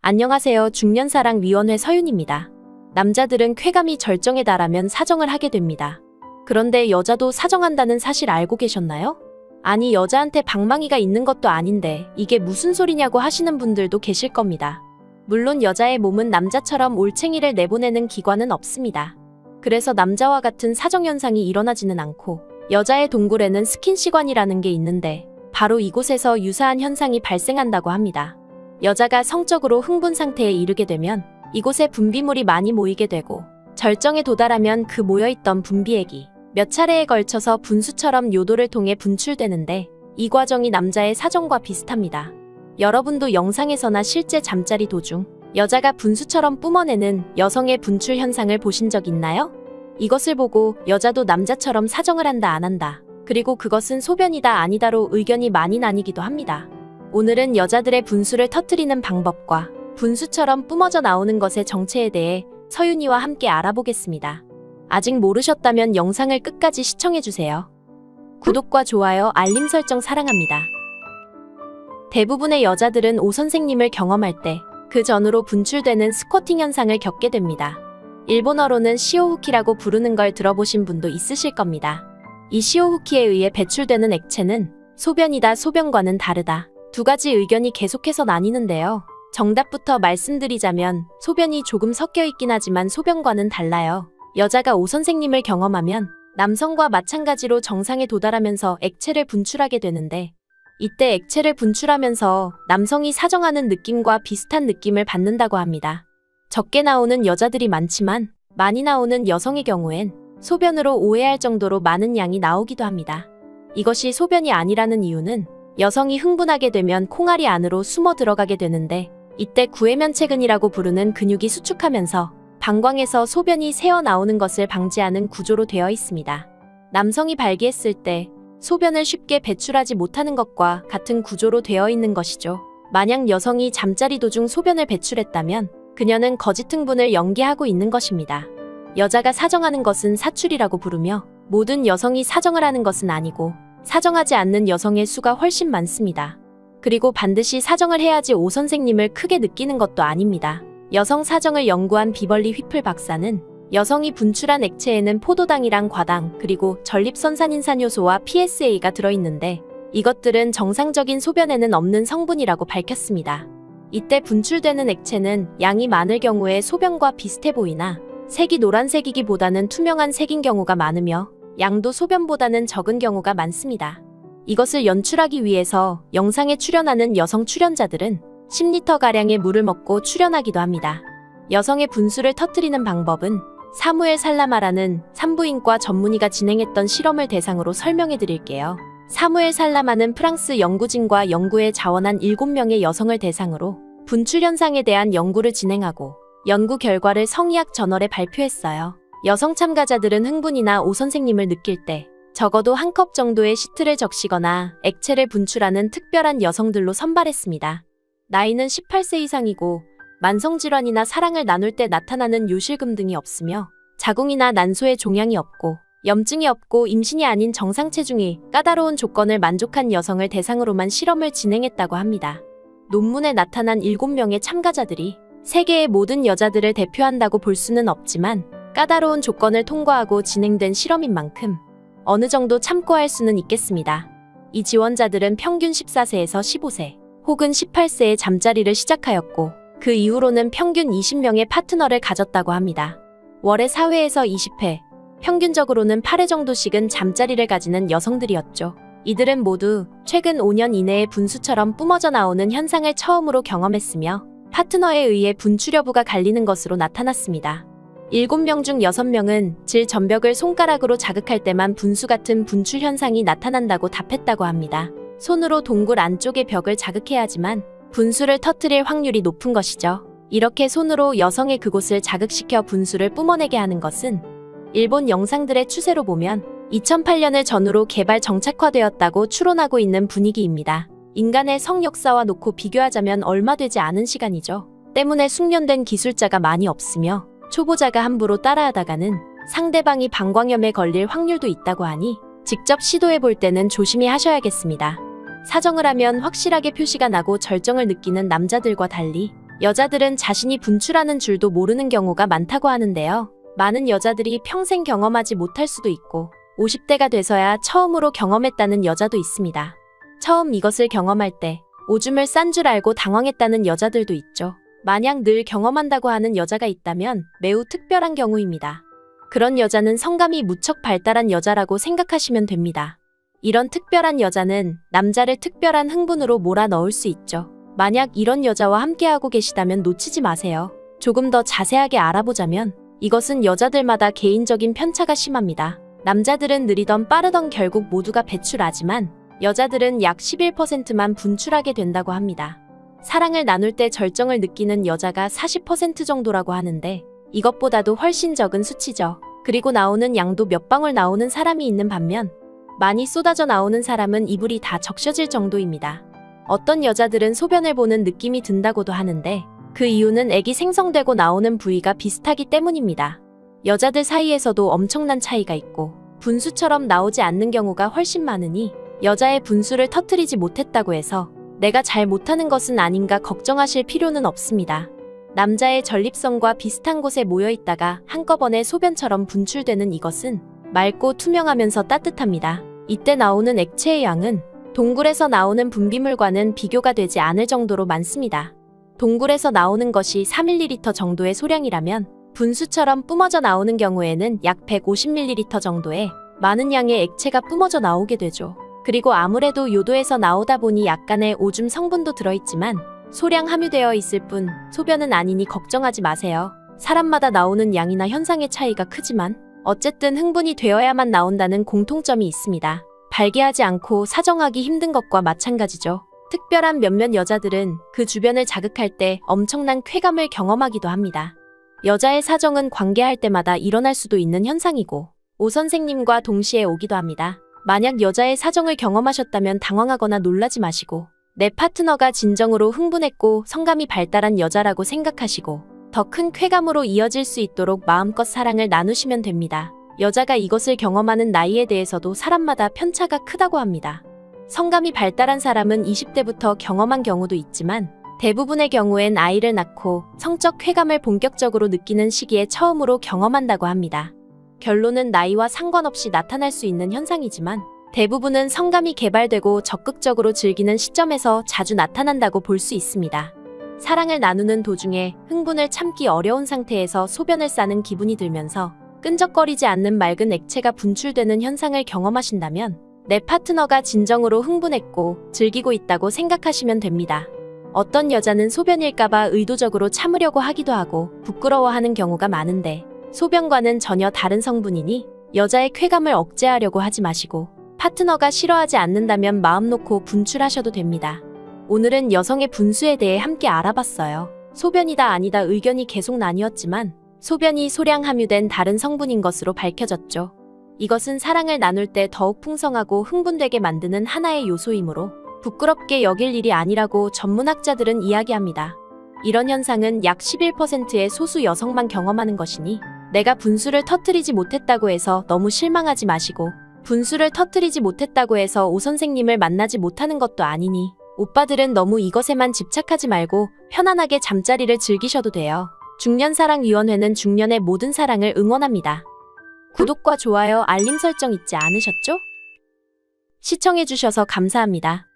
안녕하세요. 중년사랑위원회 서윤입니다. 남자들은 쾌감이 절정에 달하면 사정을 하게 됩니다. 그런데 여자도 사정한다는 사실 알고 계셨나요? 아니, 여자한테 방망이가 있는 것도 아닌데 이게 무슨 소리냐고 하시는 분들도 계실 겁니다. 물론 여자의 몸은 남자처럼 올챙이를 내보내는 기관은 없습니다. 그래서 남자와 같은 사정현상이 일어나지는 않고 여자의 동굴에는 스킨시관이라는 게 있는데 바로 이곳에서 유사한 현상이 발생한다고 합니다. 여자가 성적으로 흥분 상태에 이르게 되면 이곳에 분비물이 많이 모이게 되고 절정에 도달하면 그 모여있던 분비액이 몇 차례에 걸쳐서 분수처럼 요도를 통해 분출되는데 이 과정이 남자의 사정과 비슷합니다. 여러분도 영상에서나 실제 잠자리 도중 여자가 분수처럼 뿜어내는 여성의 분출 현상을 보신 적 있나요? 이것을 보고 여자도 남자처럼 사정을 한다 안 한다, 그리고 그것은 소변이다 아니다로 의견이 많이 나뉘기도 합니다. 오늘은 여자들의 분수를 터뜨리는 방법과 분수처럼 뿜어져 나오는 것의 정체에 대해 서윤이와 함께 알아보겠습니다. 아직 모르셨다면 영상을 끝까지 시청해주세요. 구독과 좋아요, 알림 설정 사랑합니다. 대부분의 여자들은 오 선생님을 경험할 때 그 전후로 분출되는 스쿼팅 현상을 겪게 됩니다. 일본어로는 시오후키라고 부르는 걸 들어보신 분도 있으실 겁니다. 이 시오후키에 의해 배출되는 액체는 소변이다, 소변과는 다르다, 두 가지 의견이 계속해서 나뉘는데요. 정답부터 말씀드리자면 소변이 조금 섞여 있긴 하지만 소변과는 달라요. 여자가 오 선생님을 경험하면 남성과 마찬가지로 정상에 도달하면서 액체를 분출하게 되는데 이때 액체를 분출하면서 남성이 사정하는 느낌과 비슷한 느낌을 받는다고 합니다. 적게 나오는 여자들이 많지만 많이 나오는 여성의 경우엔 소변으로 오해할 정도로 많은 양이 나오기도 합니다. 이것이 소변이 아니라는 이유는 여성이 흥분하게 되면 콩알이 안으로 숨어 들어가게 되는데 이때 구해면체근이라고 부르는 근육이 수축하면서 방광에서 소변이 새어 나오는 것을 방지하는 구조로 되어 있습니다. 남성이 발기했을 때 소변을 쉽게 배출하지 못하는 것과 같은 구조로 되어 있는 것이죠. 만약 여성이 잠자리 도중 소변을 배출했다면 그녀는 거짓 흥분을 연기하고 있는 것입니다. 여자가 사정하는 것은 사출이라고 부르며 모든 여성이 사정을 하는 것은 아니고 사정하지 않는 여성의 수가 훨씬 많습니다. 그리고 반드시 사정을 해야지 오 선생님을 크게 느끼는 것도 아닙니다. 여성 사정을 연구한 비벌리 휘플 박사는 여성이 분출한 액체에는 포도당이랑 과당, 그리고 전립선산인산효소와 PSA가 들어있는데 이것들은 정상적인 소변에는 없는 성분이라고 밝혔습니다. 이때 분출되는 액체는 양이 많을 경우에 소변과 비슷해 보이나 색이 노란색이기보다는 투명한 색인 경우가 많으며 양도 소변보다는 적은 경우가 많습니다. 이것을 연출하기 위해서 영상에 출연하는 여성 출연자들은 10리터가량의 물을 먹고 출연하기도 합니다. 여성의 분수를 터뜨리는 방법은 사무엘 살라마라는 산부인과 전문의가 진행했던 실험을 대상으로 설명해 드릴게요. 사무엘 살라마는 프랑스 연구진과 연구에 자원한 7명의 여성을 대상으로 분출 현상에 대한 연구를 진행하고 연구 결과를 성의학 저널에 발표했어요. 여성 참가자들은 흥분이나 오 선생님을 느낄 때 적어도 한 컵 정도의 시트를 적시거나 액체를 분출하는 특별한 여성들로 선발했습니다. 나이는 18세 이상이고 만성질환이나 사랑을 나눌 때 나타나는 요실금 등이 없으며 자궁이나 난소에 종양이 없고 염증이 없고 임신이 아닌 정상 체중이 까다로운 조건을 만족한 여성을 대상으로만 실험을 진행했다고 합니다. 논문에 나타난 7명의 참가자들이 세계의 모든 여자들을 대표한다고 볼 수는 없지만 까다로운 조건을 통과하고 진행된 실험인 만큼 어느 정도 참고할 수는 있겠습니다. 이 지원자들은 평균 14세에서 15세 혹은 18세에 잠자리를 시작하였고 그 이후로는 평균 20명의 파트너를 가졌다고 합니다. 월에 4회에서 20회, 평균적으로는 8회 정도씩은 잠자리를 가지는 여성들이었죠. 이들은 모두 최근 5년 이내에 분수처럼 뿜어져 나오는 현상을 처음으로 경험했으며 파트너에 의해 분출 여부가 갈리는 것으로 나타났습니다. 7명 중 6명은 질 전벽을 손가락으로 자극할 때만 분수 같은 분출 현상이 나타난다고 답했다고 합니다. 손으로 동굴 안쪽의 벽을 자극해야지만 분수를 터뜨릴 확률이 높은 것이죠. 이렇게 손으로 여성의 그곳을 자극시켜 분수를 뿜어내게 하는 것은 일본 영상들의 추세로 보면 2008년을 전후로 개발 정착화되었다고 추론하고 있는 분위기입니다. 인간의 성 역사와 놓고 비교하자면 얼마 되지 않은 시간이죠. 때문에 숙련된 기술자가 많이 없으며 초보자가 함부로 따라하다가는 상대방이 방광염에 걸릴 확률도 있다고 하니 직접 시도해 볼 때는 조심히 하셔야겠습니다. 사정을 하면 확실하게 표시가 나고 절정을 느끼는 남자들과 달리 여자들은 자신이 분출하는 줄도 모르는 경우가 많다고 하는데요. 많은 여자들이 평생 경험하지 못할 수도 있고 50대가 돼서야 처음으로 경험했다는 여자도 있습니다. 처음 이것을 경험할 때 오줌을 싼 줄 알고 당황했다는 여자들도 있죠. 만약 늘 경험한다고 하는 여자가 있다면 매우 특별한 경우입니다. 그런 여자는 성감이 무척 발달한 여자라고 생각하시면 됩니다. 이런 특별한 여자는 남자를 특별한 흥분으로 몰아넣을 수 있죠. 만약 이런 여자와 함께하고 계시다면 놓치지 마세요. 조금 더 자세하게 알아보자면 이것은 여자들마다 개인적인 편차가 심합니다. 남자들은 느리던 빠르던 결국 모두가 배출하지만 여자들은 약 11%만 분출하게 된다고 합니다. 사랑을 나눌 때 절정을 느끼는 여자가 40% 정도라고 하는데 이것보다도 훨씬 적은 수치죠. 그리고 나오는 양도 몇 방울 나오는 사람이 있는 반면 많이 쏟아져 나오는 사람은 이불이 다 적셔질 정도입니다. 어떤 여자들은 소변을 보는 느낌이 든다고도 하는데 그 이유는 액이 생성되고 나오는 부위가 비슷하기 때문입니다. 여자들 사이에서도 엄청난 차이가 있고 분수처럼 나오지 않는 경우가 훨씬 많으니 여자의 분수를 터뜨리지 못했다고 해서 내가 잘 못하는 것은 아닌가 걱정하실 필요는 없습니다. 남자의 전립선과 비슷한 곳에 모여 있다가 한꺼번에 소변처럼 분출되는 이것은 맑고 투명하면서 따뜻합니다. 이때 나오는 액체의 양은 동굴에서 나오는 분비물과는 비교가 되지 않을 정도로 많습니다. 동굴에서 나오는 것이 4ml 정도의 소량이라면 분수처럼 뿜어져 나오는 경우에는 약 150ml 정도의 많은 양의 액체가 뿜어져 나오게 되죠. 그리고 아무래도 요도에서 나오다 보니 약간의 오줌 성분도 들어있지만 소량 함유되어 있을 뿐 소변은 아니니 걱정하지 마세요. 사람마다 나오는 양이나 현상의 차이가 크지만 어쨌든 흥분이 되어야만 나온다는 공통점이 있습니다. 발기하지 않고 사정하기 힘든 것과 마찬가지죠. 특별한 몇몇 여자들은 그 주변을 자극할 때 엄청난 쾌감을 경험하기도 합니다. 여자의 사정은 관계할 때마다 일어날 수도 있는 현상이고 오 선생님과 동시에 오기도 합니다. 만약 여자의 사정을 경험하셨다면 당황하거나 놀라지 마시고 내 파트너가 진정으로 흥분했고 성감이 발달한 여자라고 생각하시고 더 큰 쾌감으로 이어질 수 있도록 마음껏 사랑을 나누시면 됩니다. 여자가 이것을 경험하는 나이에 대해서도 사람마다 편차가 크다고 합니다. 성감이 발달한 사람은 20대부터 경험한 경우도 있지만 대부분의 경우엔 아이를 낳고 성적 쾌감을 본격적으로 느끼는 시기에 처음으로 경험한다고 합니다. 결론은 나이와 상관없이 나타날 수 있는 현상이지만 대부분은 성감이 개발되고 적극적으로 즐기는 시점에서 자주 나타난다고 볼 수 있습니다. 사랑을 나누는 도중에 흥분을 참기 어려운 상태에서 소변을 싸는 기분이 들면서 끈적거리지 않는 맑은 액체가 분출되는 현상을 경험하신다면 내 파트너가 진정으로 흥분했고 즐기고 있다고 생각하시면 됩니다. 어떤 여자는 소변일까봐 의도적으로 참으려고 하기도 하고 부끄러워하는 경우가 많은데 소변과는 전혀 다른 성분이니 여자의 쾌감을 억제하려고 하지 마시고 파트너가 싫어하지 않는다면 마음 놓고 분출하셔도 됩니다. 오늘은 여성의 분수에 대해 함께 알아봤어요. 소변이다 아니다 의견이 계속 나뉘었지만 소변이 소량 함유된 다른 성분인 것으로 밝혀졌죠. 이것은 사랑을 나눌 때 더욱 풍성하고 흥분되게 만드는 하나의 요소이므로 부끄럽게 여길 일이 아니라고 전문학자들은 이야기합니다. 이런 현상은 약 11%의 소수 여성만 경험하는 것이니 내가 분수를 터뜨리지 못했다고 해서 너무 실망하지 마시고 분수를 터뜨리지 못했다고 해서 오 선생님을 만나지 못하는 것도 아니니 오빠들은 너무 이것에만 집착하지 말고 편안하게 잠자리를 즐기셔도 돼요. 중년사랑위원회는 중년의 모든 사랑을 응원합니다. 구독과 좋아요, 알림 설정 잊지 않으셨죠? 시청해주셔서 감사합니다.